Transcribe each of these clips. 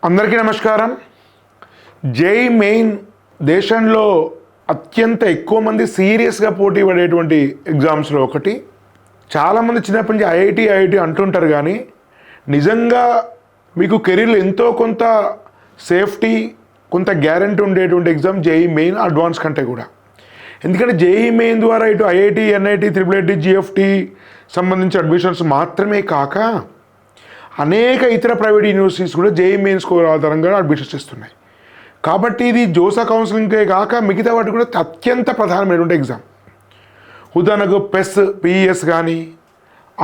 అందరికీ నమస్కారం. JEE main దేశంలో అత్యంత ఎక్కువ మంది సీరియస్గా పోటీ పడేటువంటి ఎగ్జామ్స్లో ఒకటి. చాలామంది చిన్నప్పటి నుంచి ఐఐటి అంటుంటారు, కానీ నిజంగా మీకు కెరీర్లో ఎంతో కొంత సేఫ్టీ, కొంత గ్యారంటీ ఉండేటువంటి ఎగ్జామ్ జేఈ మెయిన్ అడ్వాన్స్ కంటే కూడా. ఎందుకంటే జేఈ మెయిన్ ద్వారా ఇటు ఐఐటి, ఎన్ఐటి, ట్రిపుల్ జిఎఫ్టి సంబంధించిన అడ్మిషన్స్ మాత్రమే కాక అనేక ఇతర ప్రైవేట్ యూనివర్సిటీస్ కూడా జేఈ మెయిన్ స్కోర్ ఆధారంగా అడ్మిషన్స్ ఇస్తున్నాయి. కాబట్టి ఇది జోసా కౌన్సిలింగ్కే కాక మిగతా వాటి కూడా అత్యంత ప్రధానమైనటువంటి ఎగ్జామ్. ఉదాహరణకు పిఈఎస్ కానీ,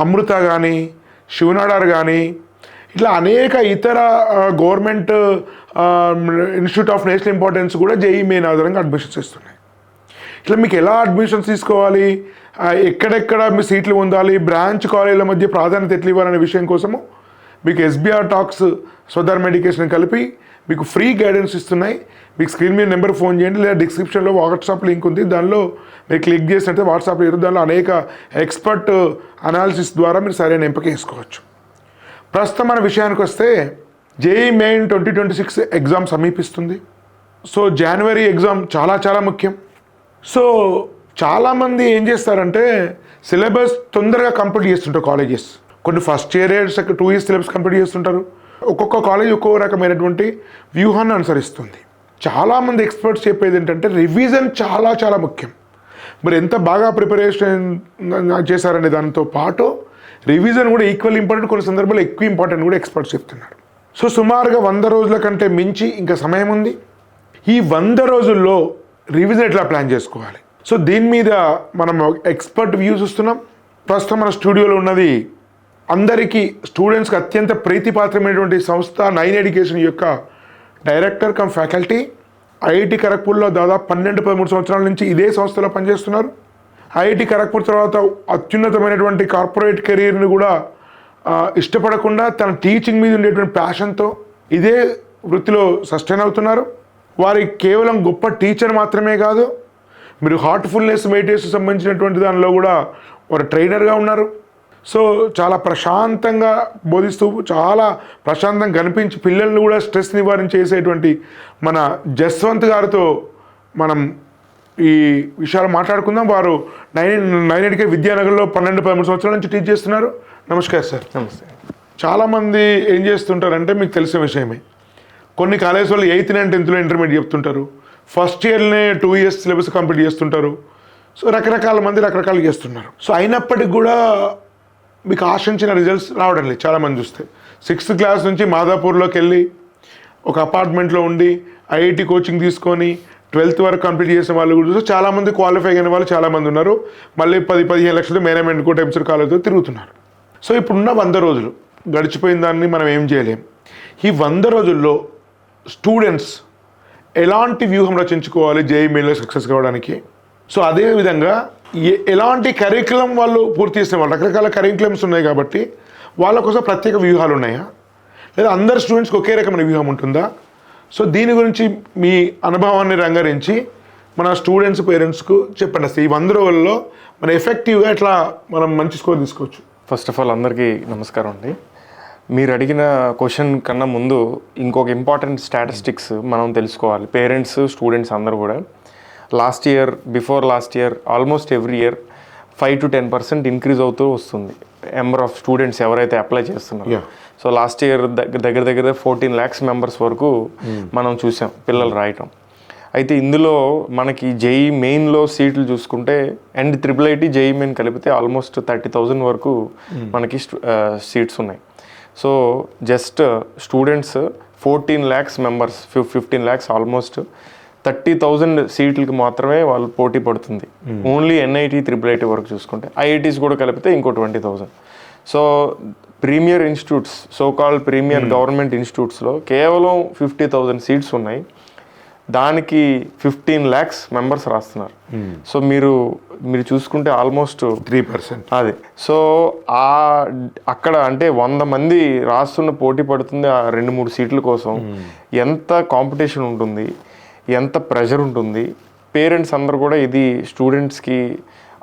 అమృత కానీ, శివనాడార్ కానీ, ఇట్లా అనేక ఇతర government institute of national importance కూడా జేఈ మెయిన్ ఆధారంగా అడ్మిషన్స్ ఇస్తున్నాయి. ఇట్లా మీకు ఎలా అడ్మిషన్స్ తీసుకోవాలి, ఎక్కడెక్కడ మీ సీట్లు పొందాలి, బ్రాంచ్ కాలేజీల మధ్య ప్రాధాన్యత ఎట్లా ఇవ్వాలనే విషయం కోసము మీకు ఎస్బీఆర్ టాక్స్ స్వధర్మ ఎడ్యుకేషన్ కలిపి మీకు ఫ్రీ గైడెన్స్ ఇస్తున్నాయి. మీకు స్క్రీన్ మీద నెంబర్ ఫోన్ చేయండి, లేదా డిస్క్రిప్షన్లో వాట్సాప్ లింక్ ఉంది, దానిలో మీరు క్లిక్ చేసినట్టే వాట్సాప్లో దానిలో అనేక ఎక్స్పర్ట్ అనాలిసిస్ ద్వారా మీరు సరైన ఎంపిక చేసుకోవచ్చు. ప్రస్తుతం మన విషయానికి వస్తే జేఈ మెయిన్ 2026 ఎగ్జామ్ సమీపిస్తుంది. సో జనవరి ఎగ్జామ్ చాలా ముఖ్యం. సో చాలామంది ఏం చేస్తారంటే సిలబస్ తొందరగా కంప్లీట్ చేస్తుంటారు కాలేజెస్. కొన్ని first year 2 years syllabus complete చేస్తుంటారు. ఒక్కొక్క కాలేజ్ ఒక్కొక్క రకమైనటువంటి వ్యూహాన్ని అనుసరిస్తుంది. చాలామంది ఎక్స్పర్ట్స్ చెప్పేది ఏంటంటే రివిజన్ చాలా ముఖ్యం. మరి ఎంత బాగా ప్రిపరేషన్ చేశారనే దానితో పాటు రివిజన్ కూడా ఈక్వల్ ఇంపార్టెంట్, కొన్ని సందర్భాల్లో ఎక్కువ ఇంపార్టెంట్ కూడా ఎక్స్పర్ట్స్ చెప్తున్నారు. సో సుమారుగా 100 రోజుల కంటే మించి ఇంకా సమయం ఉంది. ఈ 100 రోజుల్లో రివిజన్ ఎట్లా ప్లాన్ చేసుకోవాలి, సో దీని మీద మనం ఎక్స్పర్ట్ వ్యూస్ ఇస్తున్నాం. ప్రస్తుతం మన స్టూడియోలో ఉన్నది అందరికీ స్టూడెంట్స్కి అత్యంత ప్రీతిపాత్రమైనటువంటి సంస్థ 9 ఎడ్యుకేషన్ యొక్క డైరెక్టర్ కమ్ ఫ్యాకల్టీ. ఐఐటి ఖరగ్పూర్లో దాదాపు 12-13 సంవత్సరాల నుంచి ఇదే సంస్థలో పనిచేస్తున్నారు. ఐఐటి ఖరగ్పూర్ తర్వాత అత్యున్నతమైనటువంటి కార్పొరేట్ కెరీర్ని కూడా ఇష్టపడకుండా తన టీచింగ్ మీద ఉండేటువంటి ప్యాషన్తో ఇదే వృత్తిలో సస్టైన్ అవుతున్నారు. వారి కేవలం గొప్ప టీచర్ మాత్రమే కాదు, మీరు హార్ట్ఫుల్నెస్ మెడిటేషన్ సంబంధించినటువంటి దానిలో కూడా వారు ట్రైనర్గా ఉన్నారు. సో చాలా ప్రశాంతంగా బోధిస్తూ, చాలా ప్రశాంతంగా కనిపించి పిల్లల్ని కూడా స్ట్రెస్ నివారించేసేటువంటి మన జస్వంత్ గారితో మనం ఈ విషయాలు మాట్లాడుకుందాం. వారు 9 ఎడ్యుకేషన్ విద్యానగర్లో 12-13 సంవత్సరాల నుంచి టీచ్ చేస్తున్నారు. నమస్కారం సార్. నమస్తే. చాలామంది ఏం చేస్తుంటారంటే మీకు తెలిసిన విషయమే, కొన్ని కాలేజ్ వాళ్ళు 8th and 10th ఇంటర్మీడియట్ చెప్తుంటారు, ఫస్ట్ ఇయర్నే 2 ఇయర్స్ సిలబస్ కంప్లీట్ చేస్తుంటారు. సో రకరకాల మంది రకరకాలు చేస్తున్నారు. సో అయినప్పటికి కూడా మీకు ఆశించిన రిజల్ట్స్ రావడం లేదు. చాలామంది చూస్తే 6th క్లాస్ నుంచి మాదాపూర్లోకి వెళ్ళి ఒక అపార్ట్మెంట్లో ఉండి ఐఐటి కోచింగ్ తీసుకొని 12th వరకు కంప్లీట్ చేసిన వాళ్ళు కూడా చూస్తే చాలామంది క్వాలిఫై అయిన వాళ్ళు చాలామంది ఉన్నారు. మళ్ళీ 10-15 లక్షలు మేనేజ్మెంట్ కూడా ఎంసెట్ కాలేజ్తో తిరుగుతున్నారు. సో ఇప్పుడున్న 100 రోజులు గడిచిపోయిన దాన్ని మనం ఏం చేయలేం. ఈ 100 రోజుల్లో స్టూడెంట్స్ ఎలాంటి వ్యూహం రచించుకోవాలి జేఈ మెయిన్లో సక్సెస్ కావడానికి, సో అదేవిధంగా ఎలాంటి కరికులం వాళ్ళు పూర్తి చేసిన వాళ్ళు, రకరకాల కరికులమ్స్ ఉన్నాయి కాబట్టి వాళ్ళ కోసం ప్రత్యేక వ్యూహాలు ఉన్నాయా, లేదా అందరు స్టూడెంట్స్కి ఒకే రకమైన వ్యూహం ఉంటుందా? సో దీని గురించి మీ అనుభవాన్ని రంగరించి మన స్టూడెంట్స్, పేరెంట్స్కు చెప్పండి. అసలు ఈ 100 రోజుల్లో మన ఎఫెక్టివ్గా ఎట్లా మనం మంచి స్కోర్ తీసుకోవచ్చు? ఫస్ట్ ఆఫ్ ఆల్ అందరికీ నమస్కారం అండి. మీరు అడిగిన క్వశ్చన్ కన్నా ముందు ఇంకొక ఇంపార్టెంట్ స్టాటిస్టిక్స్ మనం తెలుసుకోవాలి. పేరెంట్స్, స్టూడెంట్స్ అందరూ కూడా before last year almost every year 5-10% increase అవుతూ వస్తుంది నెంబర్ ఆఫ్ స్టూడెంట్స్ ఎవరైతే అప్లై చేస్తున్నారో. సో లాస్ట్ ఇయర్ దగ్గర 14 lakhs మెంబర్స్ వరకు మనం చూసాం పిల్లలు రాయటం. అయితే ఇందులో మనకి జేఈ మెయిన్లో సీట్లు చూసుకుంటే అండ్ ట్రిపుల్ జేఈ మెయిన్ కలిపితే ఆల్మోస్ట్ 30,000 వరకు మనకి సీట్స్ ఉన్నాయి. So just students 14 lakhs members, 15 lakhs almost 30,000 సీట్లకి మాత్రమే వాళ్ళు పోటీ పడుతుంది. ఓన్లీ ఎన్ఐటి, ట్రిపుల్ వరకు చూసుకుంటే ఐఐటీస్ కూడా కలిపితే ఇంకో 20,000. So premier institutes, so called premier government ఇన్స్టిట్యూట్స్లో కేవలం 50,000 సీట్స్ ఉన్నాయి. దానికి 15 lakhs మెంబర్స్ రాస్తున్నారు. సో మీరు చూసుకుంటే ఆల్మోస్ట్ 3%. అదే. సో అక్కడ అంటే 100 మంది రాస్తున్న పోటీ పడుతుంది ఆ 2-3 సీట్ల కోసం. ఎంత కాంపిటీషన్ ఉంటుంది, ఎంత ప్రెషర్ ఉంటుంది. పేరెంట్స్ అందరూ కూడా ఇది స్టూడెంట్స్కి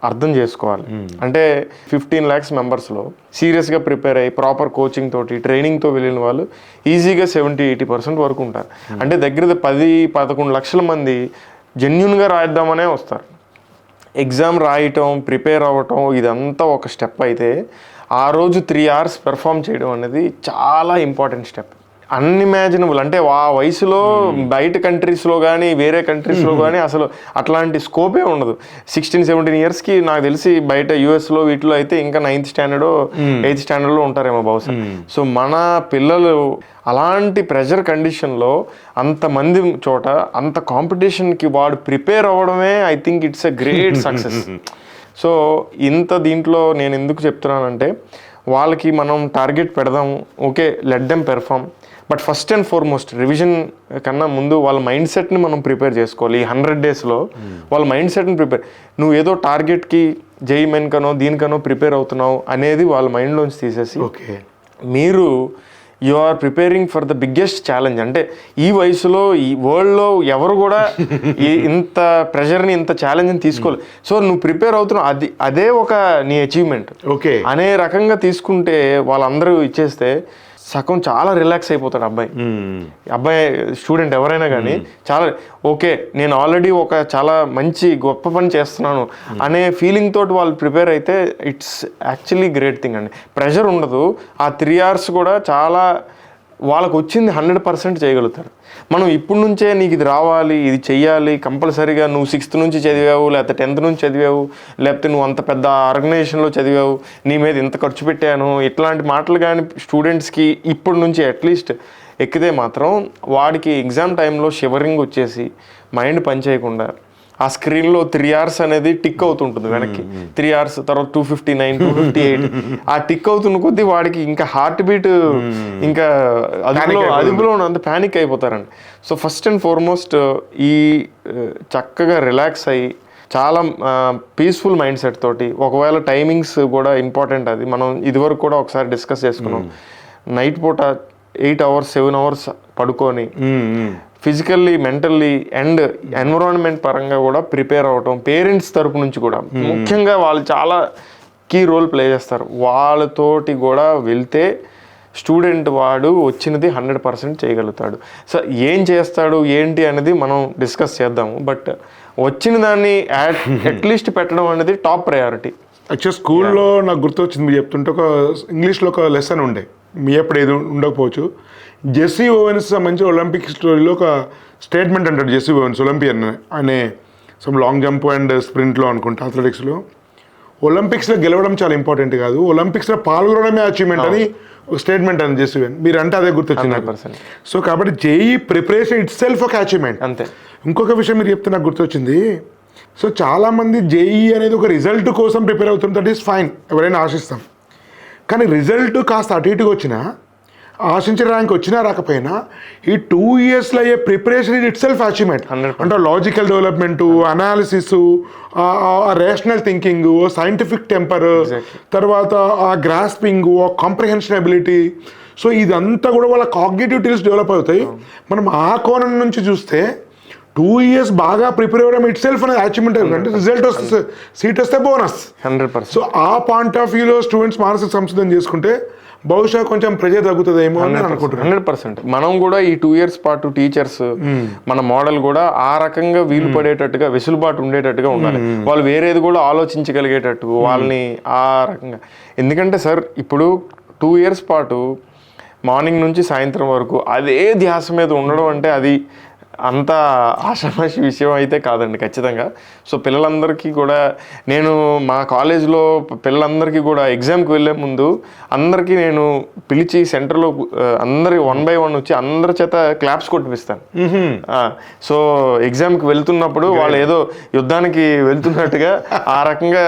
అర్థం చేసుకోవాలి. అంటే 15 lakhs మెంబర్స్లో సీరియస్గా ప్రిపేర్ అయ్యి ప్రాపర్ కోచింగ్ తోటి ట్రైనింగ్తో వెళ్ళిన వాళ్ళు ఈజీగా 70-80% వరకు ఉంటారు. అంటే దగ్గర 10-11 లక్షల మంది జెన్యున్గా రాయిద్దామనే వస్తారు. ఎగ్జామ్ రాయటం, ప్రిపేర్ అవ్వటం ఇదంతా ఒక స్టెప్ అయితే, ఆ రోజు 3 hours పెర్ఫామ్ చేయడం అనేది చాలా ఇంపార్టెంట్ స్టెప్. అన్ఇమాజినబుల్. అంటే ఆ వయసులో బయట కంట్రీస్లో కానీ వేరే కంట్రీస్లో కానీ అసలు అట్లాంటి స్కోపే ఉండదు. 16-17 yearsకి నాకు తెలిసి బయట యూఎస్లో వీటిలో అయితే ఇంకా 9th standard 8th standardలో ఉంటారేమో బహుశా. సో మన పిల్లలు అలాంటి ప్రెషర్ కండిషన్లో అంతమంది చోట అంత కాంపిటీషన్కి వాడు ప్రిపేర్ అవ్వడమే I think it's a great success. So ఇంత దీంట్లో నేను ఎందుకు చెప్తున్నానంటే, వాళ్ళకి మనం టార్గెట్ పెడదాం, okay let them perform, but first and foremost revision కన్నా ముందు వాళ్ళ మైండ్ సెట్ని మనం ప్రిపేర్ చేసుకోవాలి. ఈ 100 daysలో వాళ్ళ మైండ్ సెట్ని ప్రిపేర్, నువ్వు ఏదో టార్గెట్కి జేఈఈ మెయిన్కనో దీనికనో ప్రిపేర్ అవుతున్నావు అనేది వాళ్ళ మైండ్లోంచి తీసేసి, మీరు you are preparing for the biggest challenge. అంటే ఈ వయసులో ఈ వరల్డ్లో ఎవరు కూడా ఇంత ప్రెషర్ని ఇంత ఛాలెంజ్ని తీసుకోలేదు. సో నువ్వు ప్రిపేర్ అవుతున్నావు, అదే ఒక నీ అచీవ్మెంట్ అనే రకంగా తీసుకుంటే వాళ్ళందరూ ఇచ్చేస్తే సగం చాలా రిలాక్స్ అయిపోతాడు అబ్బాయి స్టూడెంట్ ఎవరైనా కానీ. చాలా ఓకే నేను ఆల్రెడీ ఒక చాలా మంచి గొప్ప పని చేస్తున్నాను అనే ఫీలింగ్ తోటి వాళ్ళు ప్రిపేర్ అయితే ఇట్స్ యాక్చువల్లీ గ్రేట్ థింగ్ అండి. ప్రెషర్ ఉండదు. ఆ 3 hours కూడా చాలా వాళ్ళకు వచ్చింది 100% చేయగలుగుతారు. మనం ఇప్పటి నుంచే నీకు ఇది రావాలి, ఇది చెయ్యాలి కంపల్సరీగా, నువ్వు 6th నుంచి చదివావు, లేకపోతే 10th నుంచి చదివావు, లేకపోతే నువ్వు అంత పెద్ద ఆర్గనైజేషన్లో చదివావు, నీ మీద ఇంత ఖర్చు పెట్టాను, ఇట్లాంటి మాటలు కానీ స్టూడెంట్స్కి ఇప్పటి నుంచి అట్లీస్ట్ ఎక్కితే మాత్రం వాడికి ఎగ్జామ్ టైంలో షివరింగ్ వచ్చేసి మైండ్ పనిచేయకుండా ఆ స్క్రీన్లో 3 hours అనేది టిక్ అవుతుంటుంది వెనక్కి. 3 hours తర్వాత 259, 258 ఆ టిక్ అవుతున్న కొద్దీ వాడికి ఇంకా హార్ట్ బీట్ ఇంకా అదుపులో అంత ప్యానిక్ అయిపోతారండి. సో ఫస్ట్ అండ్ ఫార్మోస్ట్ ఈ చక్కగా రిలాక్స్ అయ్యి చాలా పీస్ఫుల్ మైండ్ సెట్ తోటి, ఒకవేళ టైమింగ్స్ కూడా ఇంపార్టెంట్. అది మనం ఇదివరకు కూడా ఒకసారి డిస్కస్ చేసుకున్నాం. నైట్ పూట 8 hours 7 hours పడుకొని ఫిజికల్లీ మెంటల్లీ అండ్ ఎన్విరాన్మెంట్ పరంగా కూడా ప్రిపేర్ అవ్వటం, పేరెంట్స్ తరపు నుంచి కూడా ముఖ్యంగా వాళ్ళు చాలా కీ రోల్ ప్లే చేస్తారు. వాళ్ళతోటి కూడా వెళ్తే స్టూడెంట్ వాడు వచ్చినది 100% చేయగలుగుతాడు. సో ఏం చేస్తాడు ఏంటి అనేది మనం డిస్కస్ చేద్దాము. బట్ వచ్చిన దాన్ని అట్లీస్ట్ పెట్టడం అనేది టాప్ ప్రయారిటీ. యాక్చువల్ స్కూల్లో నాకు గుర్తొచ్చింది మీరు చెప్తుంటే, ఒక ఇంగ్లీష్లో ఒక లెసన్ ఉండే, మీ ఎప్పుడు ఏది ఉండకపోవచ్చు. జెస్సీ ఓవెన్స్ సంబంధించి ఒలింపిక్ స్టోరీలో ఒక స్టేట్మెంట్ అంటాడు. జెస్సీ ఓవెన్స్ ఒలింపియన్ అనే సమ్ లాంగ్ జంప్ అండ్ స్ప్రింట్లో అనుకుంటా అథ్లెటిక్స్లో, ఒలింపిక్స్లో గెలవడం చాలా ఇంపార్టెంట్ కాదు, ఒలింపిక్స్లో పాల్గొనడమే అచీవ్మెంట్ అని ఒక స్టేట్మెంట్ అని జెస్సీ ఓవెన్. మీరు అంటే అదే గుర్తొచ్చింది. సో కాబట్టి జేఈ ప్రిపరేషన్ ఇట్ సెల్ఫ్ ఒక అచీవ్మెంట్ అంతే. ఇంకొక విషయం మీరు చెప్తే నాకు గుర్తొచ్చింది. సో చాలామంది జేఈ అనేది ఒక రిజల్ట్ కోసం ప్రిపేర్ అవుతుంది, దట్ ఈస్ ఫైన్, ఎవరైనా ఆశిస్తాం. కానీ రిజల్ట్ కాస్త అటు ఇటుగా వచ్చినా, ఆశించిన ర్యాంక్ వచ్చినా రాకపోయినా, ఈ 2 yearsలో అయ్యే ప్రిపరేషన్ ఇట్ సెల్ఫ్ అచీవ్మెంట్. అంటే logical development, analysis, rational thinking, scientific temper, తర్వాత ఆ గ్రాస్పింగ్, కాంప్రిహెన్షన్ ఎబిలిటీ. సో ఇదంతా కూడా వాళ్ళ కాగ్నిటివ్ టిల్స్ డెవలప్ అవుతాయి. మనం ఆ కోణం నుంచి చూస్తే 2 years బాగా ప్రిపేర్ అవ్వడం ఇట్ సెల్ఫ్ అనేది అచీవ్మెంట్. అంటే రిజల్ట్ వస్తే, సీట్ వస్తే బోనస్ 100%. సో ఆ పాయింట్ ఆఫ్ వ్యూలో స్టూడెంట్స్ మానసిక సంసిద్ధం చేసుకుంటే బహుశా కొంచెం ప్రెజర్ తగ్గుతుందేమో అని అనుకుంటున్నాను. 100%. మనం కూడా ఈ 2 years పాటు టీచర్స్ మన మోడల్ కూడా ఆ రకంగా వీలు పడేటట్టుగా, వెసులుబాటు ఉండేటట్టుగా ఉండాలి. వాళ్ళు వేరేది కూడా ఆలోచించగలిగేటట్టు వాళ్ళని ఆ రకంగా. ఎందుకంటే సార్ ఇప్పుడు 2 years పాటు మార్నింగ్ నుంచి సాయంత్రం వరకు అదే ధ్యాస మీద ఉండడం అంటే అది అంత ఆషామాషి విషయం అయితే కాదండి ఖచ్చితంగా. సో పిల్లలందరికీ కూడా నేను మా కాలేజ్లో పిల్లలందరికీ కూడా ఎగ్జామ్కి వెళ్ళే ముందు అందరికీ నేను పిలిచి సెంటర్లో అందరి 1 by 1 వచ్చి అందరి చేత క్లాప్స్ కొట్టిపిస్తాను. సో ఎగ్జామ్కి వెళ్తున్నప్పుడు వాళ్ళు ఏదో యుద్ధానికి వెళ్తున్నట్టుగా ఆ రకంగా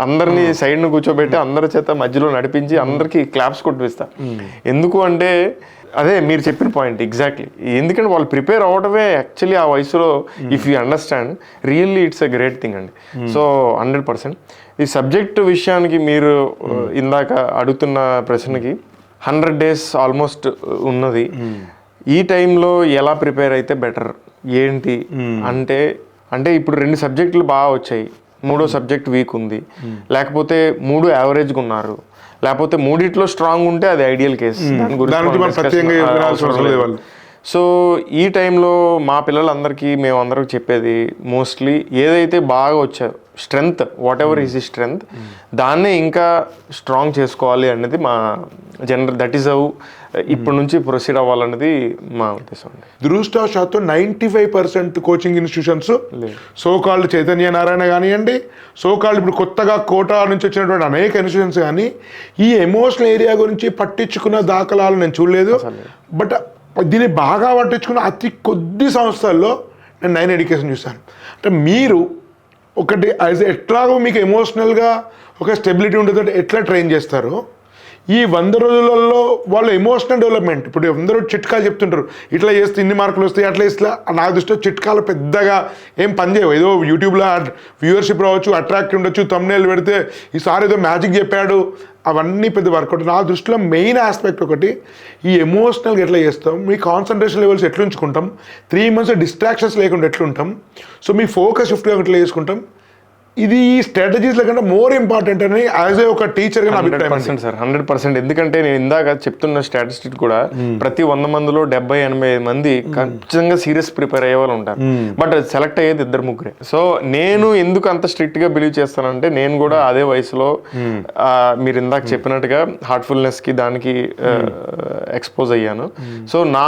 అందరినీ సైడ్ను కూర్చోబెట్టి అందరి చేత మధ్యలో నడిపించి అందరికీ క్లాప్స్ కొట్టిపిస్తాను. ఎందుకు అంటే అదే మీరు చెప్పిన పాయింట్ ఎగ్జాక్ట్లీ. ఎందుకంటే వాళ్ళు ప్రిపేర్ అవ్వడమే యాక్చువల్లీ ఆ వయసులో, if you understand really it's a great thing అండి. సో 100%. ఈ సబ్జెక్ట్ విషయానికి మీరు ఇందాక అడుగుతున్న ప్రశ్నకి 100 days ఆల్మోస్ట్ ఉన్నది. ఈ టైంలో ఎలా ప్రిపేర్ అయితే బెటర్ ఏంటి అంటే ఇప్పుడు 2 subjects బాగా వచ్చాయి. మూడో సబ్జెక్ట్ వీక్ ఉంది, లేకపోతే 3 యావరేజ్గా ఉన్నారు, లేకపోతే మూడిట్లో స్ట్రాంగ్ ఉంటే అది ఐడియల్ కేసు. సో ఈ టైంలో మా పిల్లలందరికీ మేమందరికి చెప్పేది మోస్ట్లీ ఏదైతే బాగా వచ్చాయో స్ట్రెంగ్త్, వాట్ ఎవర్ ఈజ్ ఈ స్ట్రెంగ్త్, దాన్నే ఇంకా స్ట్రాంగ్ చేసుకోవాలి అనేది మా దట్ ఈస్ హౌ ఇప్పటి నుంచి ప్రొసీడ్ అవ్వాలన్నది మా ఉద్దేశం అండి. దురదృష్టవశాత్తు 95% coaching institutions so called Chaitanya Narayana కానివ్వండి, సోకాల్డ్ ఇప్పుడు కొత్తగా కోటా నుంచి వచ్చినటువంటి అనేక ఇన్స్టిట్యూషన్స్ కానీ ఈ ఎమోషనల్ ఏరియా గురించి పట్టించుకున్న దాఖలాలు నేను చూడలేదు. బట్ దీన్ని బాగా పట్టించుకున్న అతి కొద్ది సంస్థల్లో నేను 9 ఎడ్యుకేషన్ చూశాను. అంటే మీరు ఒకటి ఎట్లాగో మీకు ఎమోషనల్గా ఒక స్టెబిలిటీ ఉంటుంది, ఎట్లా ట్రైన్ చేస్తారో ఈ 100 రోజులలో వాళ్ళ ఎమోషనల్ డెవలప్మెంట్, ఇప్పుడు అందరూ చిట్కాలు చెప్తుంటారు, ఇట్లా చేస్తే ఇన్ని మార్కులు వస్తాయి, అట్లా ఇట్లా. నా దృష్టిలో చిట్కాలు పెద్దగా ఏం పనిచేయవు. ఏదో యూట్యూబ్లో వ్యూవర్షిప్ రావచ్చు, అట్రాక్ట్ ఉండొచ్చు, thumbnail పెడితే ఈసారి ఏదో మ్యాజిక్ చెప్పాడు, అవన్నీ పెద్ద వర్కౌట్. నా దృష్టిలో మెయిన్ ఆస్పెక్ట్ ఒకటి ఈ ఎమోషనల్గా ఎట్లా చేస్తాం, మీ కాన్సన్ట్రేషన్ లెవెల్స్ ఎట్లా ఉంచుకుంటాం, 3 months డిస్ట్రాక్షన్స్ లేకుండా ఎట్లుంటాం, సో మీ ఫోకస్ షిఫ్ట్గా ఎట్లా చేసుకుంటాం, ఇది ఈ స్ట్రాటజీస్ల కంటే మోర్ ఇంపార్టెంట్ అని యాజ్ ఏ ఒక టీచర్గా నా అభిప్రాయం. సార్ 100%. ఎందుకంటే నేను ఇందాక చెప్తున్న స్టాటిస్టిక్ కూడా ప్రతి 100 మందిలో 70-80 మంది ఖచ్చితంగా సీరియస్ ప్రిపేర్ అయ్యే వాళ్ళు ఉంటారు, బట్ సెలెక్ట్ అయ్యేది 2-3. సో నేను ఎందుకు అంత స్ట్రిక్ట్ గా బిలీవ్ చేస్తానంటే నేను కూడా అదే వయసులో మీరు ఇందాక చెప్పినట్టుగా హార్ట్ఫుల్నెస్ కి దానికి ఎక్స్పోజ్ అయ్యాను. సో నా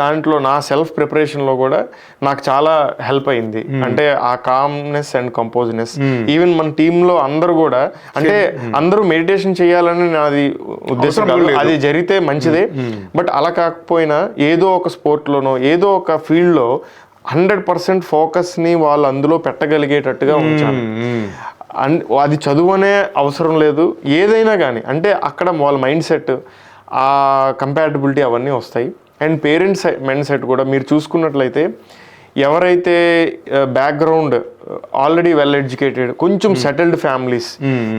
దాంట్లో నా సెల్ఫ్ ప్రిపరేషన్ లో కూడా నాకు చాలా హెల్ప్ అయింది. అంటే ఆ కామ్నెస్ అండ్ కంపోజ్నెస్. ఈవెన్ మన టీమ్ లో అందరూ కూడా, అంటే అందరూ మెడిటేషన్ చేయాలని నాది ఉద్దేశం కాదు, అది జరిగితే మంచిదే, బట్ అలా కాకపోయినా ఏదో ఒక స్పోర్ట్ లోనో ఏదో ఒక ఫీల్డ్ లో 100% ఫోకస్ ని వాళ్ళు అందులో పెట్టగలిగేటట్టుగా ఉంచాలి. అది చదువు అనే అవసరం లేదు, ఏదైనా కానీ, అంటే అక్కడ వాళ్ళ మైండ్ సెట్, ఆ కంపాటబిలిటీ అవన్నీ వస్తాయి. అండ్ పేరెంట్స్ మైండ్ సెట్ కూడా మీరు చూసుకున్నట్లయితే ఎవరైతే బ్యాక్గ్రౌండ్ ఆల్రెడీ వెల్ ఎడ్యుకేటెడ్, కొంచెం సెటిల్డ్ ఫ్యామిలీస్,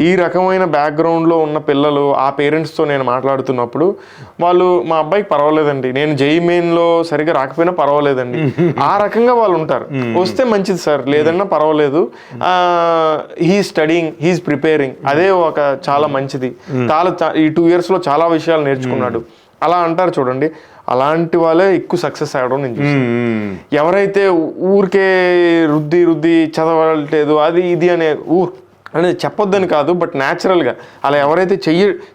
ఈ రకమైన బ్యాక్గ్రౌండ్లో ఉన్న పిల్లలు ఆ పేరెంట్స్తో నేను మాట్లాడుతున్నప్పుడు వాళ్ళు మా అబ్బాయికి పర్వాలేదండి, నేను జేఈఈ మెయిన్లో సరిగ్గా రాకపోయినా పర్వాలేదండి, ఆ రకంగా వాళ్ళు ఉంటారు. వస్తే మంచిది సార్, లేదన్నా పర్వాలేదు, హీ స్టడీయింగ్, హీస్ ప్రిపేరింగ్, అదే ఒక చాలా మంచిది, ఈ 2 yearsలో చాలా విషయాలు నేర్చుకున్నాడు, అలా అంటారు చూడండి. అలాంటి వాళ్ళే ఎక్కువ సక్సెస్ అవ్వడం నేను చూసాను. ఎవరైతే ఊరికే రుద్ది చదవట్లేదు అది ఇది అనే అనేది చెప్పొద్దని కాదు, బట్ న్యాచురల్గా అలా ఎవరైతే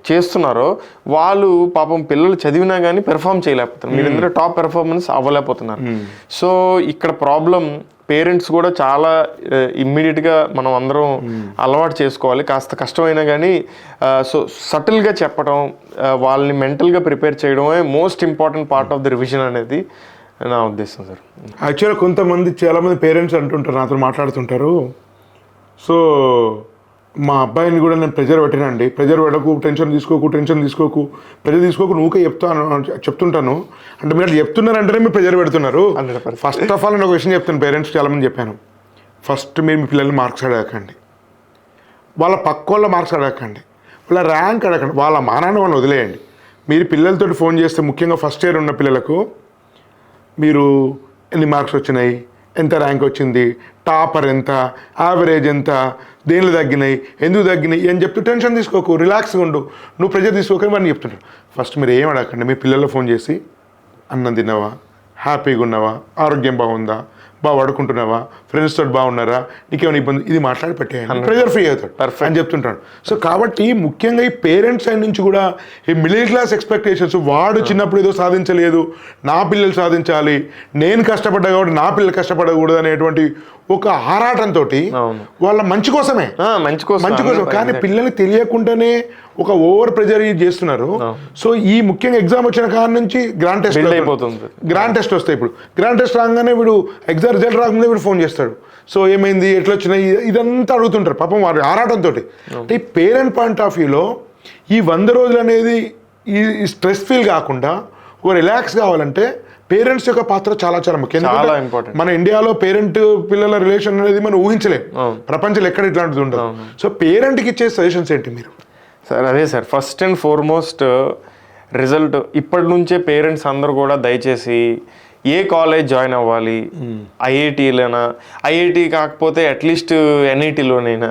చేస్తున్నారో వాళ్ళు పాపం పిల్లలు చదివినా కానీ పెర్ఫామ్ చేయలేకపోతున్నారు. మీరందరూ టాప్ పెర్ఫార్మెన్స్ అవ్వలేకపోతున్నారు. సో ఇక్కడ ప్రాబ్లం పేరెంట్స్ కూడా చాలా ఇమ్మీడియట్గా మనం అందరం అలవాటు చేసుకోవాలి. కాస్త కష్టమైనా కానీ సో సటిల్గా చెప్పడం, వాళ్ళని మెంటల్గా ప్రిపేర్ చేయడమే most important part of the revision అనేది నా ఉద్దేశం సార్. యాక్చువల్గా చాలామంది పేరెంట్స్ అంటుంటారు, నాతో మాట్లాడుతుంటారు, సో మా అబ్బాయిని కూడా నేను ప్రెజర్ పెట్టినండి, ప్రెజర్ పెట్టకు, టెన్షన్ తీసుకోకు, ప్రెజర్ తీసుకోకు, నువ్వుకే చెప్తుంటాను. అంటే మీరు చెప్తున్నారంటేనే మీరు ప్రెజర్ పెడుతున్నారు. ఫస్ట్ ఆఫ్ ఆల్ నేను ఒక విషయం చెప్తాను, పేరెంట్స్ చాలామంది చెప్పాను, ఫస్ట్ మీరు మీ పిల్లల్ని మార్క్స్ అడగకండి, వాళ్ళ పక్క వాళ్ళ మార్క్స్ అడగకండి, వాళ్ళ ర్యాంక్ అడగండి, వాళ్ళ మానాన్ని వాళ్ళని వదిలేయండి. మీరు పిల్లలతో ఫోన్ చేస్తే, ముఖ్యంగా ఫస్ట్ ఇయర్ ఉన్న పిల్లలకు, మీరు ఎన్ని మార్క్స్ వచ్చినాయి, ఎంత ర్యాంక్ వచ్చింది, టాపర్ ఎంత, యావరేజ్ ఎంత, దేనిలో తగ్గినాయి, ఎందుకు తగ్గినాయి అని చెప్తూ టెన్షన్ తీసుకోకు, రిలాక్స్గా ఉండు, నువ్వు ప్రెజర్ తీసుకోకని వాడిని చెప్తుంటారు. ఫస్ట్ మీరు ఏం అడగండి, మీ పిల్లల్లో ఫోన్ చేసి అన్నం తిన్నావా, హ్యాపీగా ఉన్నావా, ఆరోగ్యం బాగుందా, బాగా పడుకుంటున్నావా, ఫ్రెండ్స్ తోటి బాగున్నారా, నీకేమైనా ఇబ్బంది, ఇది మాట్లాడి పెట్టేయాలి, ప్రెజర్ ఫ్రీ అవుతాడు అని చెప్తుంటాడు. సో కాబట్టి ముఖ్యంగా ఈ పేరెంట్స్ సైడ్ నుంచి కూడా ఈ మిడిల్ క్లాస్ ఎక్స్పెక్టేషన్స్, వాడు చిన్నప్పుడు ఏదో సాధించలేదు, నా పిల్లలు సాధించాలి, నేను కష్టపడ్డా కాబట్టి నా పిల్లలు కష్టపడకూడదు అనేటువంటి ఒక ఆరాటంతో వాళ్ళ మంచి కోసమే, మంచి కోసం కానీ పిల్లల్ని తెలియకుండానే ఒక ఓవర్ ప్రెజర్ చేస్తున్నారు. సో ఈ ముఖ్యంగా ఎగ్జామ్ వచ్చిన కాడ నుంచి గ్రాండ్ టెస్ట్ వస్తాయి. ఇప్పుడు గ్రాండ్ టెస్ట్ రాగానే వీడు ఎగ్జామ్ రిజల్ట్ రాకముందే వీడు ఫోన్ చేస్తాడు, సో ఏమైంది, ఎట్లా వచ్చినాయి, ఇదంతా అడుగుతుంటారు పాపం వారి ఆరాటంతో. అంటే ఈ పేరెంట్ పాయింట్ ఆఫ్ వ్యూలో ఈ 100 రోజులు అనేది ఈ స్ట్రెస్ ఫీల్ కాకుండా ఒక రిలాక్స్ కావాలంటే పేరెంట్స్ యొక్క పాత్ర చాలా చాలా ముఖ్యం. మన ఇండియాలో పేరెంట్ పిల్లల రిలేషన్ అనేది మనం ఊహించలేం, ప్రపంచంలో ఎక్కడ ఇట్లాంటిది ఉండదు. సో పేరెంట్కి ఇచ్చే సజెషన్స్ ఏంటి మీరు? సార్ అదే sir, first and foremost result ఇప్పటి నుంచే పేరెంట్స్ అందరూ కూడా దయచేసి ఏ కాలేజ్ జాయిన్ అవ్వాలి, ఐఐటీలోనా, ఐఐటి కాకపోతే అట్లీస్ట్ ఎన్ఐటీలోనైనా,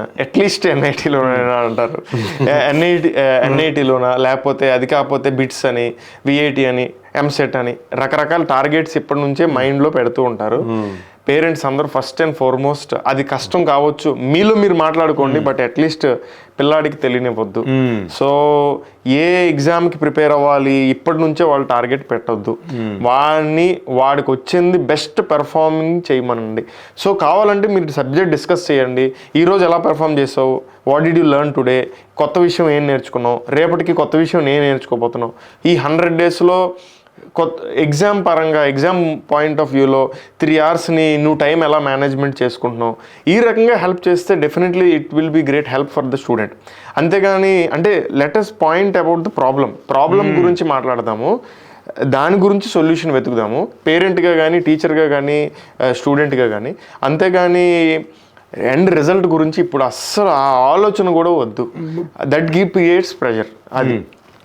అంటారు, ఎన్ఐటీలోనా, లేకపోతే అది కాకపోతే బిట్స్ అని, విఐటి అని, ఎంసెట్ అని రకరకాల టార్గెట్స్ ఇప్పటి నుంచే మైండ్లో పెడుతూ ఉంటారు. పేరెంట్స్ అందరూ ఫస్ట్ అండ్ ఫార్మోస్ట్ అది కష్టం కావచ్చు, మీలో మీరు మాట్లాడుకోండి, బట్ అట్లీస్ట్ పిల్లాడికి తెలియనివ్వద్దు. సో ఏ ఎగ్జామ్కి ప్రిపేర్ అవ్వాలి ఇప్పటి నుంచే వాళ్ళు టార్గెట్ పెట్టొద్దు, వాడికి వచ్చింది బెస్ట్ పెర్ఫార్మింగ్ చేయమనండి. సో కావాలంటే మీరు సబ్జెక్ట్ డిస్కస్ చేయండి, ఈరోజు ఎలా పెర్ఫామ్ చేసావు, what did you learn today, కొత్త విషయం ఏం నేర్చుకున్నావు, రేపటికి కొత్త విషయం నేను నేర్చుకోబోతున్నావు. ఈ 100 daysలో ఎగ్జామ్ పరంగా, ఎగ్జామ్ పాయింట్ ఆఫ్ వ్యూలో 3 hours నువ్వు టైం ఎలా మేనేజ్మెంట్ చేసుకుంటున్నావు, ఈ రకంగా హెల్ప్ చేస్తే definitely it will be great help for the student. అంతేగాని అంటే let us point about the problem గురించి మాట్లాడదాము, దాని గురించి సొల్యూషన్ వెతుకుదాము, పేరెంట్గా కానీ, టీచర్గా కానీ, స్టూడెంట్గా కానీ. అంతేగాని ఎండ్ రిజల్ట్ గురించి ఇప్పుడు అస్సలు ఆ ఆలోచన కూడా వద్దు. That creates pressure. అది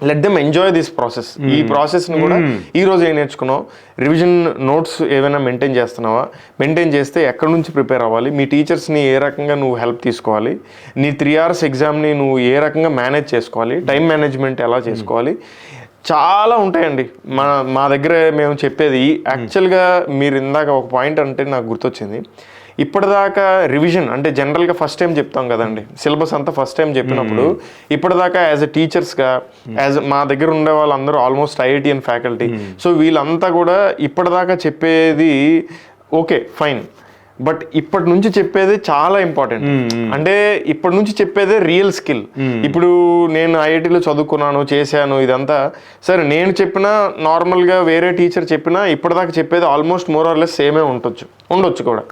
let them enjoy this process. ఈ ప్రాసెస్ని కూడా ఈరోజు ఏం నేర్చుకున్నావు, రివిజన్ నోట్స్ ఏమైనా మెయింటైన్ చేస్తున్నావా, మెయింటైన్ చేస్తే ఎక్కడి నుంచి ప్రిపేర్ అవ్వాలి, మీ టీచర్స్ని ఏ రకంగా నువ్వు హెల్ప్ తీసుకోవాలి, నీ 3 hours ఎగ్జామ్ని నువ్వు ఏ రకంగా మేనేజ్ చేసుకోవాలి, టైం మేనేజ్మెంట్ ఎలా చేసుకోవాలి, చాలా ఉంటాయండి. మా దగ్గర మేము చెప్పేది. యాక్చువల్గా మీరు ఇందాక ఒక పాయింట్ అంటే నాకు గుర్తొచ్చింది. ఇప్పటిదాకా రివిజన్ అంటే జనరల్గా ఫస్ట్ టైం చెప్తాం కదండి, సిలబస్ అంతా ఫస్ట్ టైం చెప్పినప్పుడు ఇప్పటిదాకా యాజ్ ఎ టీచర్స్గా, మా దగ్గర ఉండే వాళ్ళందరూ ఆల్మోస్ట్ ఐఐటిఎన్ ఫ్యాకల్టీ. సో వీళ్ళంతా కూడా ఇప్పటిదాకా చెప్పేది ఓకే ఫైన్, బట్ ఇప్పటి నుంచి చెప్పేది చాలా ఇంపార్టెంట్. అంటే ఇప్పటి నుంచి చెప్పేదే రియల్ స్కిల్. ఇప్పుడు నేను ఐఐటీలో చదువుకున్నాను, చేశాను, ఇదంతా సరే నేను చెప్పినా, నార్మల్గా వేరే టీచర్ చెప్పినా ఇప్పటిదాకా చెప్పేది ఆల్మోస్ట్ మోర్ ఆర్ లెస్ సేమే ఉండొచ్చు కూడా.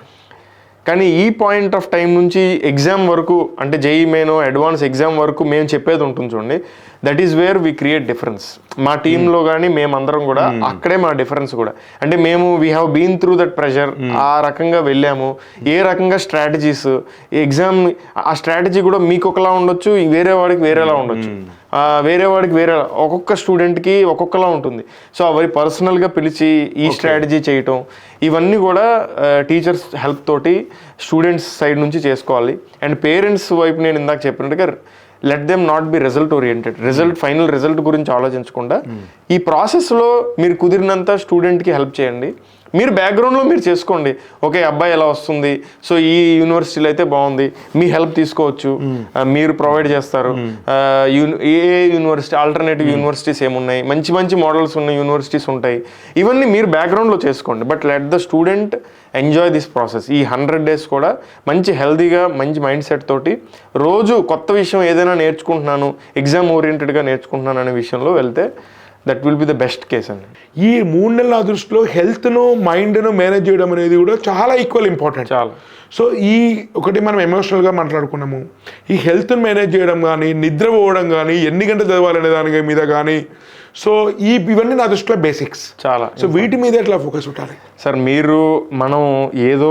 కానీ ఈ పాయింట్ ఆఫ్ టైం నుంచి ఎగ్జామ్ వరకు, అంటే జేఈ మెయిన్, అడ్వాన్స్ ఎగ్జామ్ వరకు మేము చెప్పేది ఉంటుంది చూడండి, that is where we create difference. మా టీంలో కానీ మేమందరం కూడా అక్కడే మా డిఫరెన్స్ కూడా. అంటే మేము we have been through that pressure, ఆ రకంగా వెళ్ళాము. ఏ రకంగా స్ట్రాటజీస్, ఎగ్జామ్ ఆ స్ట్రాటజీ కూడా మీకు ఒకలా ఉండొచ్చు, వేరే వాడికి వేరేలా ఉండొచ్చు, ఒక్కొక్క స్టూడెంట్కి ఒక్కొక్కలా ఉంటుంది. సో అవి పర్సనల్గా పిలిచి ఈ స్ట్రాటజీ చేయటం, ఇవన్నీ కూడా టీచర్స్ హెల్ప్ తోటి స్టూడెంట్స్ సైడ్ నుంచి చేసుకోవాలి. అండ్ పేరెంట్స్ వైపు నేను ఇందాక చెప్పినట్టుగా let them not be result oriented. Final result గురించి ఆలోచించకుండా ఈ ప్రాసెస్లో మీరు కుదిరినంత స్టూడెంట్కి హెల్ప్ చేయండి. మీరు బ్యాక్గ్రౌండ్లో మీరు చేసుకోండి, ఓకే అబ్బాయి ఎలా వస్తుంది, సో ఈ యూనివర్సిటీలో అయితే బాగుంది, మీ హెల్ప్ తీసుకోవచ్చు, మీరు ప్రొవైడ్ చేస్తారు. ఏ యూనివర్సిటీ, ఆల్టర్నేటివ్ యూనివర్సిటీస్ ఏమున్నాయి, మంచి మంచి మోడల్స్ ఉన్న యూనివర్సిటీస్ ఉంటాయి, ఇవన్నీ మీరు బ్యాక్గ్రౌండ్లో చేసుకోండి. But let the student enjoy this process. ఈ 100 days కూడా మంచి హెల్తీగా, మంచి మైండ్ సెట్ తోటి రోజు కొత్త విషయం ఏదైనా నేర్చుకుంటున్నాను, ఎగ్జామ్ ఓరియంటెడ్గా నేర్చుకుంటున్నాను అనే విషయంలో వెళ్తే that will be the best case అండి. ఈ 3 నెలల దృష్టిలో హెల్త్ను, మైండ్ను మేనేజ్ చేయడం అనేది కూడా చాలా ఈక్వల్ ఇంపార్టెంట్. చాలా. సో ఈ ఒకటి మనం ఎమోషనల్గా మాట్లాడుకున్నాము, ఈ హెల్త్ను మేనేజ్ చేయడం కానీ, నిద్రపోవడం కానీ, ఎన్ని గంటలు చదవాలనే దాని మీద కానీ, సో ఇవన్నీ నా దృష్టిలో బేసిక్స్ చాలా. సో వీటి మీద ఎట్లా ఫోకస్ ఉండాలి సార్? మనం ఏదో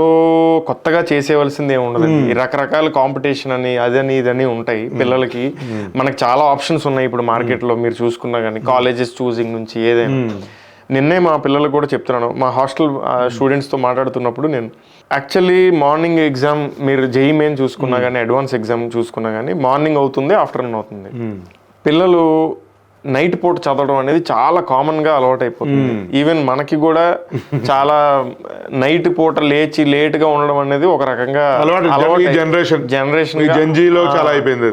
కొత్తగా చేసేవలసింది ఏమి ఉండదండి. రకరకాల కాంపిటీషన్ అని, అదని ఇదని ఉంటాయి పిల్లలకి. మనకు చాలా ఆప్షన్స్ ఉన్నాయి ఇప్పుడు మార్కెట్లో, మీరు చూసుకున్నా కానీ కాలేజెస్ చూసింగ్ నుంచి ఏదైనా. నిన్నే మా పిల్లలకు కూడా చెప్తున్నాను, మా హాస్టల్ స్టూడెంట్స్తో మాట్లాడుతున్నప్పుడు నేను యాక్చువల్లీ మార్నింగ్ ఎగ్జామ్ మీరు జేఈ మెయిన్ చూసుకున్నా కానీ, అడ్వాన్స్ ఎగ్జామ్ చూసుకున్నా కానీ మార్నింగ్ అవుతుంది, ఆఫ్టర్నూన్ అవుతుంది. పిల్లలు నైట్ పూట చదవడం అనేది చాలా కామన్గా అలవాటు అయిపోతుంది. ఈవెన్ మనకి కూడా చాలా నైట్ పూట లేచి లేట్గా ఉండడం అనేది ఒక రకంగా జనరేషన్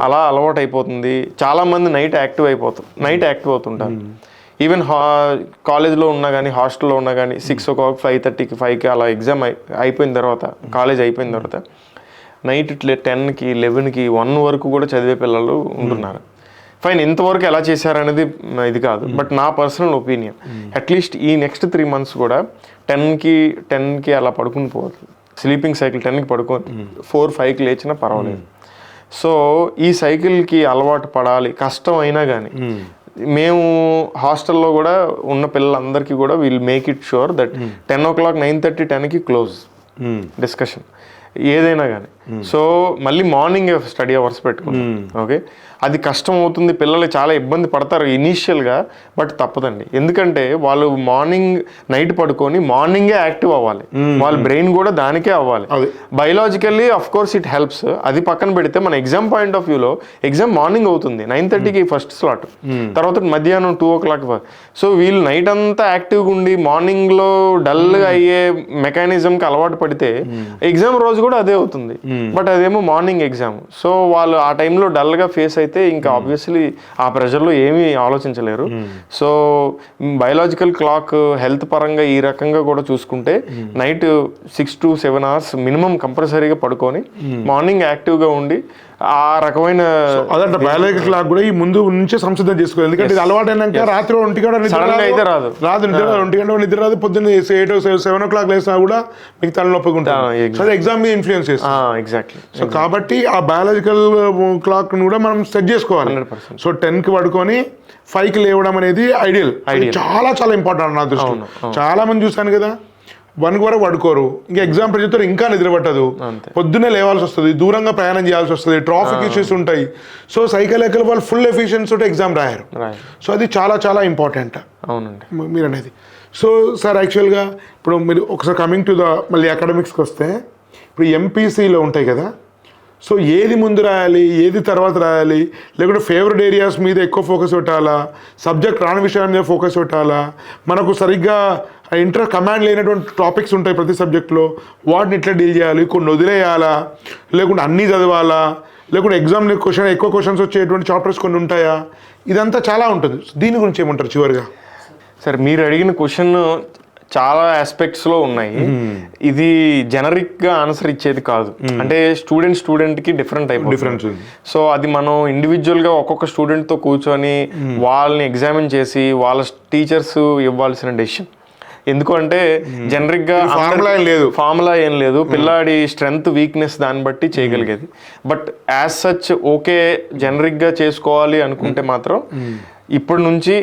అలా అలవాటు అయిపోతుంది. చాలా మంది నైట్ యాక్టివ్ అవుతుంటారు. ఈవెన్ కాలేజ్లో ఉన్నా కానీ, హాస్టల్లో ఉన్నా కానీ 6 o'clock 5:30కి 5కి అలా ఎగ్జామ్ అయిపోయిన తర్వాత, కాలేజ్ అయిపోయిన తర్వాత నైట్ 10కి 11కి 1 వరకు కూడా చదివే పిల్లలు ఉంటున్నారు. ఫైన్, ఇంతవరకు ఎలా చేశారనేది ఇది కాదు, బట్ నా పర్సనల్ ఒపీనియన్ అట్లీస్ట్ ఈ నెక్స్ట్ 3 months కూడా 10కి అలా పడుకుని పోవాలి. స్లీపింగ్ సైకిల్ 10కి పడుకొని 4-5కి లేచినా పర్వాలేదు. సో ఈ సైకిల్కి అలవాటు పడాలి, కష్టం అయినా కానీ. మేము హాస్టల్లో కూడా ఉన్న పిల్లలందరికీ కూడా will make it sure that 10 o'clock 9:30 10కి క్లోజ్ డిస్కషన్. ఏదైనా కానీ. సో మళ్ళీ మార్నింగ్ స్టడీ అవర్స్ పెట్టుకుంటాం. ఓకే, అది కష్టం అవుతుంది, పిల్లలు చాలా ఇబ్బంది పడతారు ఇనీషియల్గా, బట్ తప్పదండి. ఎందుకంటే వాళ్ళు నైట్ పడుకొని మార్నింగే యాక్టివ్ అవ్వాలి, వాళ్ళ బ్రెయిన్ కూడా దానికే అవ్వాలి. Biologically of course it helps. అది పక్కన పెడితే మన ఎగ్జామ్ పాయింట్ ఆఫ్ వ్యూలో ఎగ్జామ్ మార్నింగ్ అవుతుంది, 9:30కి ఫస్ట్ స్లాట్, తర్వాత మధ్యాహ్నం 2 o'clock. సో వీళ్ళు నైట్ అంతా యాక్టివ్గా ఉండి మార్నింగ్లో డల్గా అయ్యే మెకానిజంకి అలవాటు పడితే ఎగ్జామ్ రోజు కూడా అదే అవుతుంది. బట్ అదేమో మార్నింగ్ ఎగ్జామ్. సో వాళ్ళు ఆ టైంలో డల్గా ఫేస్ అయితే ఇంకా ఆబ్వియస్లీ ఆ ప్రెషర్లో ఏమీ ఆలోచించలేరు. సో బయలాజికల్ క్లాక్ హెల్త్ పరంగా ఈ రకంగా కూడా చూసుకుంటే నైట్ 6 to 7 hours మినిమం కంపల్సరీగా పడుకొని మార్నింగ్ యాక్టివ్గా ఉండి ఆ రకమైన అదంటే బయాలజికల్ క్లాక్ కూడా ఈ ముందు నుంచే సంసిద్ధం చేసుకోవాలి. ఎందుకంటే ఇది అలవాటు అయినాక రాత్రి 1 గంట నిద్ర రాదు, నిద్ర 1 గంట నిద్ర రాదు, పొద్దున్న 8 or 7 o'clock లేసినా కూడా మీకు తలనొప్పిగా ఉంటుంది. సో ఎగ్జామ్ మీద ఇన్ఫ్లుయెన్స్ చేస్తుంది. ఎగ్జాక్ట్లీ. సో కాబట్టి ఆ బయాలజికల్ క్లాక్ కూడా మనం సెట్ చేసుకోవాలి. 100%. సో 10కి పడుకొని 5కి లేవడం అనేది ఐడియల్. చాలా చాలా ఇంపార్టెంట్ నా దృష్టిలో. చాలా మంది చూసాను కదా, 1 వరకు పడుకోరు, ఇంకా ఎగ్జామ్ ప్రెజర్తో ఇంకా నిద్ర పట్టదు, పొద్దున్నే లేవాల్సి వస్తుంది, దూరంగా ప్రయాణం చేయాల్సి వస్తుంది, ట్రాఫిక్ ఇష్యూస్ ఉంటాయి. సో సైకలాజికల్ వాళ్ళు ఫుల్ ఎఫిషియన్సీ తోటి ఎగ్జామ్ రాయారు. సో అది చాలా చాలా ఇంపార్టెంట్. అవునండి మీరు అనేది. సో సార్ యాక్చువల్గా ఇప్పుడు మీరు ఒకసారి కమింగ్ టు ద మళ్ళీ అకాడమిక్స్కి వస్తే, ఇప్పుడు ఎంపీసీలో ఉంటాయి కదా, సో ఏది ముందు రాయాలి, ఏది తర్వాత రాయాలి, లేకుంటే ఫేవరెట్ ఏరియాస్ మీద ఎక్కువ ఫోకస్ పెట్టాలా, సబ్జెక్ట్ రాని విషయాల మీద ఫోకస్ పెట్టాలా, మనకు సరిగ్గా కమాండ్ లేనటువంటి టాపిక్స్ ఉంటాయి ప్రతి సబ్జెక్ట్లో, వాటిని ఎట్లా డీల్ చేయాలి, కొన్ని వదిలేయాలా, లేకుంటే అన్నీ చదవాలా, లేకుంటే ఎగ్జామ్లో ఎక్కువ క్వశ్చన్స్ వచ్చేటువంటి చాప్టర్స్ కొన్ని ఉంటాయా, ఇదంతా చాలా ఉంటుంది. దీని గురించి ఏమంటారు చివరిగా? సార్ మీరు అడిగిన క్వశ్చన్ చాలా ఆస్పెక్ట్స్లో ఉన్నాయి. ఇది జనరిక్గా ఆన్సర్ ఇచ్చేది కాదు. అంటే స్టూడెంట్కి డిఫరెంట్ టైప్ డిఫరెన్స్. సో అది మనం ఇండివిజువల్గా ఒక్కొక్క స్టూడెంట్తో కూర్చొని వాళ్ళని ఎగ్జామిన్ చేసి వాళ్ళ టీచర్స్ ఇవ్వాల్సిన డెసిషన్. ఎందుకంటే జనరిక్గా ఫార్ములా ఏం లేదు, పిల్లాడి స్ట్రెంగ్త్ వీక్నెస్ దాన్ని బట్టి చేయగలిగేది. బట్ యాజ్ సచ్ ఓకే జనరిక్గా చేసుకోవాలి అనుకుంటే మాత్రం ఇప్పటి నుంచి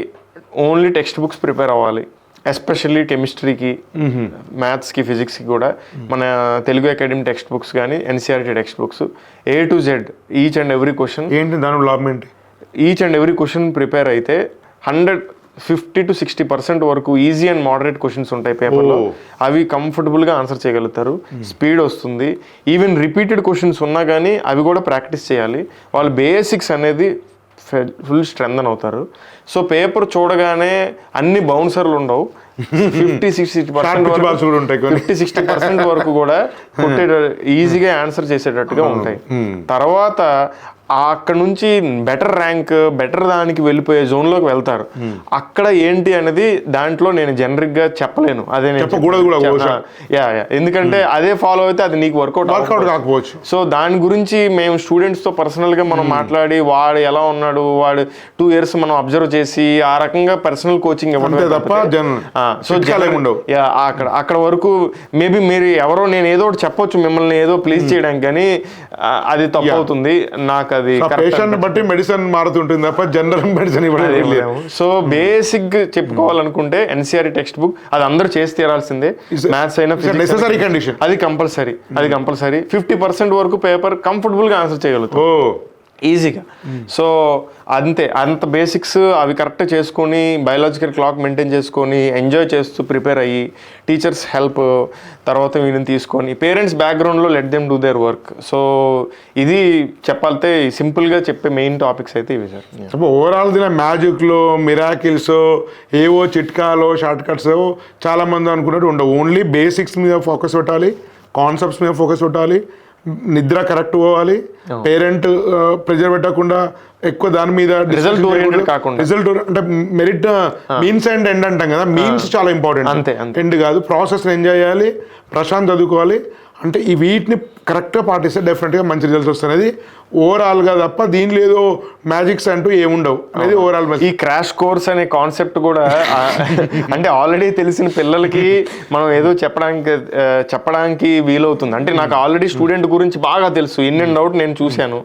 ఓన్లీ టెక్స్ట్ బుక్స్ ప్రిపేర్ అవ్వాలి. ఎస్పెషల్లీ కెమిస్ట్రీకి, మ్యాథ్స్కి, ఫిజిక్స్కి కూడా మన తెలుగు అకాడమీ టెక్స్ట్ బుక్స్ కానీ NCERT text books A to Z each and every question ఏంటి దాని లాభం ఏంటి, each and every question prepare అయితే 50 to 60% వరకు ఈజీ అండ్ మోడరేట్ క్వశ్చన్స్ ఉంటాయి పేపర్లో. అవి కంఫర్టబుల్గా ఆన్సర్ చేయగలుగుతారు, స్పీడ్ వస్తుంది. ఈవెన్ రిపీటెడ్ క్వశ్చన్స్ ఉన్నా కానీ అవి కూడా ప్రాక్టీస్ చేయాలి. వాళ్ళ బేసిక్స్ అనేది ఫుల్ స్ట్రెంథన్ అవుతారు. సో పేపర్ చూడగానే అన్ని బౌన్సర్లు ఉండవు, 50-60% వరకు కూడా ఈజీగా ఆన్సర్ చేసేటట్టుగా ఉంటాయి. తర్వాత అక్కడ నుంచి బెటర్ ర్యాంక్, బెటర్ దానికి వెళ్ళిపోయే జోన్లోకి వెళ్తారు. అక్కడ ఏంటి అనేది దాంట్లో నేను జనరిక్గా చెప్పలేను, అదే ఎందుకంటే అదే ఫాలో అయితే అది నీకు వర్కౌట్ కాకపోవచ్చు. సో దాని గురించి మేము స్టూడెంట్స్తో పర్సనల్గా మనం మాట్లాడి వాడు ఎలా ఉన్నాడు, వాడు 2 years మనం అబ్జర్వ్ చేసి ఆ రకంగా పర్సనల్ కోచింగ్ ఇవ్వడం తప్ప. సో అక్కడ వరకు మేబీ మీరు ఎవరో నేను ఏదో ఒకటి చెప్పొచ్చు మిమ్మల్ని ఏదో ప్లీజ్ చేయడానికి, కానీ అది తప్పు అవుతుంది. నాకు అది పేషెంట్ బట్టి మెడిసిన్ మారుతుంటుంది తప్ప జనరల్ మెడిసిన్ ఇవ్వడం. సో బేసిక్ చెప్పుకోవాలనుకుంటే ఎన్సీఆర్టీ టెక్స్ట్ బుక్ అది అందరూ చేసి తీరాల్సిందే. మ్యాథ్స్ అయినా నెసెసరీ కండిషన్, అది కంపల్సరీ. 50% వరకు పేపర్ కంఫర్టబుల్ గా ఆన్సర్ చేయగలుగుతాం ఈజీగా. సో అంత బేసిక్స్ అవి కరెక్ట్ చేసుకొని బయాలజికల్ క్లాక్ మెయింటైన్ చేసుకొని ఎంజాయ్ చేస్తూ ప్రిపేర్ అయ్యి టీచర్స్ హెల్ప్ తర్వాత వీళ్ళని తీసుకొని పేరెంట్స్ బ్యాక్గ్రౌండ్లో let them do their work. So ఇది చెప్పాలితే సింపుల్గా చెప్పే మెయిన్ టాపిక్స్ అయితే ఇవి సార్. ఓవరాల్ దీని మ్యాజిక్లో మిరాకిల్స్ ఏవో చిట్కాలో షార్ట్ కట్స్ చాలామంది అనుకున్నట్టు ఉండవు. ఓన్లీ బేసిక్స్ మీద ఫోకస్ పెట్టాలి, కాన్సెప్ట్స్ మీద ఫోకస్ పెట్టాలి, నిద్ర కరెక్ట్ పోవాలి, పేరెంట్ ప్రెజర్ పెట్టకుండా ఎక్కువ దాని మీద రిజల్ట్ అంటే మెరిట్ మీన్స్ అండ్ ఎండ్ అంటాం కదా, మీన్స్ చాలా ఇంపార్టెంట్, ఎండ్ కాదు. ప్రాసెస్ ఎంజాయ్ చేయాలి, ప్రశాంత్ చదువుకోవాలి. అంటే ఈ వీటిని కరెక్ట్గా పాటిస్తే డెఫినెట్గా మంచి రిజల్ట్స్ వస్తాయి. ఓవరాల్గా తప్ప దీనిలో ఏదో మ్యాజిక్స్ అంటూ ఏముండవు అనేది ఓవరాల్. ఈ క్రాష్ కోర్స్ అనే కాన్సెప్ట్ కూడా అంటే ఆల్రెడీ తెలిసిన పిల్లలకి మనం ఏదో చెప్పడానికి వీలవుతుంది. అంటే నాకు ఆల్రెడీ స్టూడెంట్ గురించి బాగా తెలుసు, ఇన్ అండ్ అవుట్ నేను చూశాను.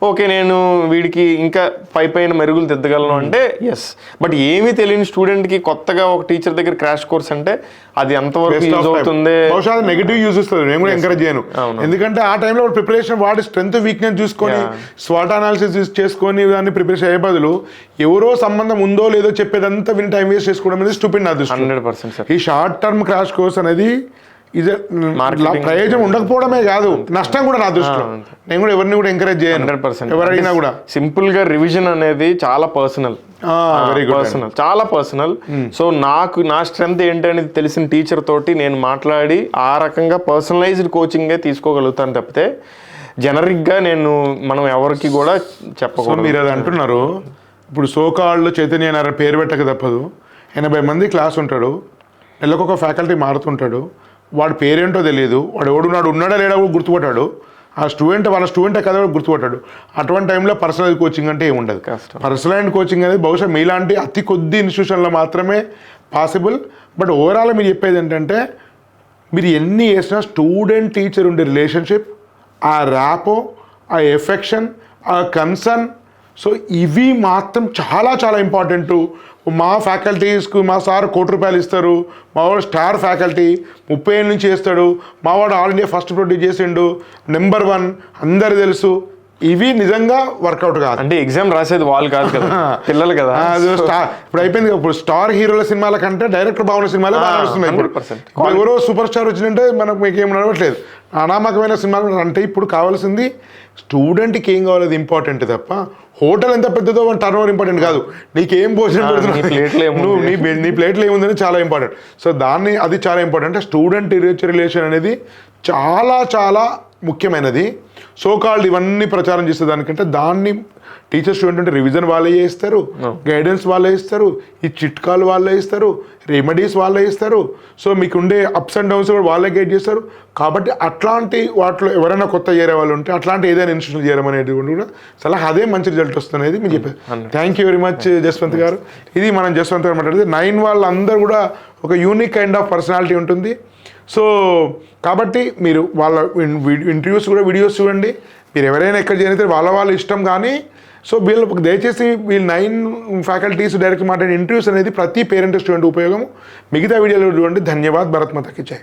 ఓకే నేను వీడికి ఇంకా పైన మెరుగులు దిద్దగలను అంటే ఎస్. బట్ ఏమీ తెలియని స్టూడెంట్కి కొత్తగా ఒక టీచర్ దగ్గర క్రాష్ కోర్స్ అంటే అది ఎంతవరకు యూజ్ అవుతుంది? బహుశా నెగిటివ్ యూజ్ ఇస్తుంది, నేను కూడా ఎంకరేజ్ చేయను. ఎందుకంటే ఆ టైంలో ప్రిపరేషన్ వాడి స్ట్రెంత్ వీక్నెస్ చూసుకొని స్వాట్ అనాలిసిస్ చేసుకొని దాన్ని ప్రిపరేషన్ అయ్యే బదులు ఎవరో సంబంధం ఉందో లేదో చెప్పేదంతా విని టైం వేస్ట్ చేసుకోవడం అనేది స్టూపిడ్ నా దృష్టిలో. 100% ఈ షార్ట్ టర్మ్ క్రాష్ కోర్స్ అనేది ఇది ప్రయోజనం ఉండకపోవడమే కాదు, నష్టం కూడా నా దృష్టిలో. నేను కూడా ఎవరిని కూడా ఎంకరేజ్ చేయను. 100%. ఎవరైనా కూడా సింపుల్ గా రివిజన్ అనేది చాలా పర్సనల్, చాలా పర్సనల్. సో నా స్ట్రెంత్ ఏంటి అనేది తెలిసిన టీచర్ తోటి నేను మాట్లాడి ఆ రకంగా పర్సనలైజ్డ్ కోచింగే తీసుకోగలుగుతాను తప్పితే జనరిక్గా మనం ఎవరికి కూడా చెప్పకూడదు. మీరు అది అంటున్నారు, ఇప్పుడు సోకాళ్ళు చైతన్య నారాయణ పేరు పెట్టక తప్పదు. 80 మంది క్లాస్ ఉంటాడు, నెలకొక ఫ్యాకల్టీ మారుతుంటాడు, వాడు పేరేంటో తెలియదు, వాడు ఉన్నాడా లేడా కూడా గుర్తుపట్టాడు, ఆ స్టూడెంట్ వాళ్ళ స్టూడెంటే కదా గుర్తుపట్టాడు. అటువంటి టైంలో పర్సనల్ కోచింగ్ అంటే ఏముండదు. పర్సనల్ కోచింగ్ అనేది బహుశా మీలాంటి అతి కొద్ది ఇన్స్టిట్యూషన్లో మాత్రమే పాసిబుల్. బట్ ఓవరాల్ మీరు చెప్పేది ఏంటంటే మీరు ఎన్ని చేసినా స్టూడెంట్ టీచర్ ఉండే రిలేషన్షిప్, ఆ ర్యాపో, ఆ ఎఫెక్షన్, ఆ కన్సర్న్, సో ఇవి మాత్రం చాలా చాలా ఇంపార్టెంట్. మా ఫ్యాకల్టీస్కి మా సార్ ₹1,00,00,000 ఇస్తారు, మావాడు స్టార్ ఫ్యాకల్టీ 30 ఏళ్ళ నుంచి చేస్తాడు, మావాడు ఆల్ ఇండియా ఫస్ట్ ప్రొడ్యూస్ చేసిండు, నెంబర్ 1 అందరు తెలుసు, ఇవి నిజంగా వర్కౌట్ కాదు. అంటే ఎగ్జామ్ రాసేది వాళ్ళు కాదు కదా, పిల్లలు కదా. ఇప్పుడు అయిపోయింది. ఇప్పుడు స్టార్ హీరోల సినిమాల కంటే డైరెక్టర్ బాగున్న సినిమాలే బాగా నడుస్తున్నాయి. ఇప్పుడు ఎవరో సూపర్ స్టార్ వచ్చిందంటే మనకు మీకు ఏం నడవట్లేదు. అనామకమైన సినిమాలు అంటే ఇప్పుడు కావాల్సింది స్టూడెంట్కి ఏం కావాలి, అది ఇంపార్టెంట్ తప్ప హోటల్ ఎంత పెద్దదో టర్న్ ఓవర్ ఇంపార్టెంట్ కాదు, నీకేం భోజనం పెడుతున్నావు, నీ ప్లేట్లో ఏముందని చాలా ఇంపార్టెంట్. సో అది చాలా ఇంపార్టెంట్. స్టూడెంట్ టీచర్ రిలేషన్ అనేది చాలా చాలా ముఖ్యమైనది. సోకాల్డ్ ఇవన్నీ ప్రచారం చేసే దానికంటే దాన్ని టీచర్ స్టూడెంట్ అంటే రివిజన్ వాళ్ళే ఇస్తారు, గైడెన్స్ వాళ్ళే ఇస్తారు, ఈ చిట్కాలు వాళ్ళే ఇస్తారు, రెమెడీస్ వాళ్ళే ఇస్తారు. సో మీకు ఉండే అప్స్ అండ్ డౌన్స్ కూడా వాళ్ళే గైడ్ చేస్తారు. కాబట్టి అట్లాంటి వాటిలో ఎవరైనా కొత్త చేరే వాళ్ళు ఉంటే అట్లాంటి ఏదైనా ఇన్స్టిట్యూషన్ చేయడం అనేది కూడా చాలా అదే మంచి రిజల్ట్ వస్తుంది మీరు చెప్పారు. Thank you very much Jaswant గారు. ఇది మనం జస్వంత్ గారు మాట్లాడితే 9 వాళ్ళందరూ కూడా ఒక యూనిక్ కైండ్ ఆఫ్ పర్సనాలిటీ ఉంటుంది. సో కాబట్టి మీరు వాళ్ళ ఇంటర్వ్యూస్ కూడా వీడియోస్ చూడండి. మీరు ఎవరైనా ఎక్కడ చేయనైతే వాళ్ళ ఇష్టం. కానీ సో దయచేసి వీళ్ళు 9 ఫ్యాకల్టీస్ డైరెక్ట్ మాట్లాడే ఇంటర్వ్యూస్ అనేది ప్రతి పేరెంట్ స్టూడెంట్ ఉపయోగం. మిగతా వీడియోలో చూడండి. ధన్యవాద్. భారత్ మాతాకి జై.